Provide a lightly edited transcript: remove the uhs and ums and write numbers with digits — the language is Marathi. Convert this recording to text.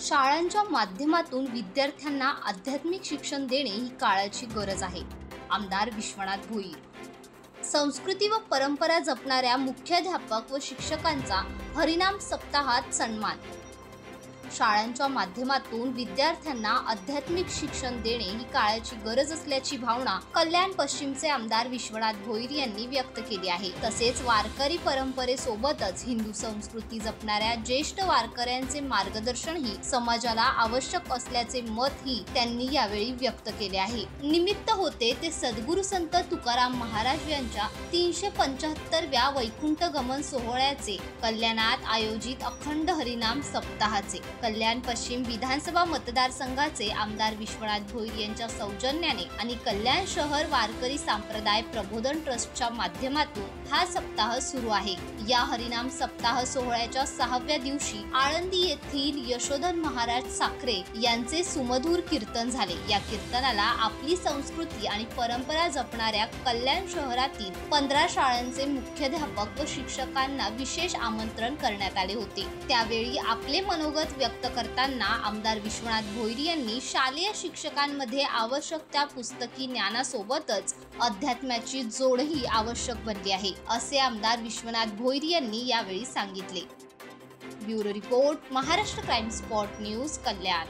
शाळांच्या माध्यमातून विद्यार्थ्यांना आध्यात्मिक शिक्षण देणे ही काळाची गरज आहे. आमदार विश्वनाथ भोईर. संस्कृती व परंपरा जपणाऱ्या मुख्याध्यापक व शिक्षकांचा हरिनाम सप्ताहात सन्मान. शाळांच्या माध्यमातून विद्यार्थ्यांना आध्यात्मिक शिक्षण देणे ही काळाची गरज असल्याची भावना कल्याण पश्चिमचे आमदार विश्वनाथ भोईर यांनी व्यक्त केली आहे. तसेच वारकरी परंपरेसोबतच हिंदू संस्कृती जपणाऱ्या ज्येष्ठ वारकऱ्यांचे मार्गदर्शनही समाजाला आवश्यक असल्याचे मतही त्यांनी यावेळी व्यक्त केले आहे. निमित्त होते ते सद्गुरू संत तुकाराम महाराज यांच्या 375व्या वैकुंठ गमन सोहळ्याचे कल्याणात आयोजित अखंड हरिनाम सप्ताहाचे. कल्याण पश्चिम विधानसभा मतदारसंघाचे आमदार विश्वनाथ भोईर यांच्या सौजन्याने आणि कल्याण शहर वारकरी संप्रदाय प्रबोधन ट्रस्टच्या माध्यमातून हा सप्ताह सुरू आहे. या हरिनाम सप्ताह सोहळ्याच्या 6व्या दिवशी आळंदी येथील यशोधन महाराज साखरे यांचे सुमधुर कीर्तन झाले. या कीर्तनाला आपली संस्कृती आणि परंपरा जपणाऱ्या कल्याण शहरातील 15 शाळांचे मुख्याध्यापक व शिक्षकांना विशेष आमंत्रण करण्यात आले होते. त्यावेळी आपले मनोगत व्यक्त करताना आमदार विश्वनाथ भोईर यांनी शालेय शिक्षकांमध्ये आवश्यक त्या पुस्तकी ज्ञानासोबतच अध्यात्माची जोडही आवश्यक बनली आहे, असे आमदार विश्वनाथ भोईर यांनी यावेळी सांगितले. Bureau report, Maharashtra crime spot news, कल्याण.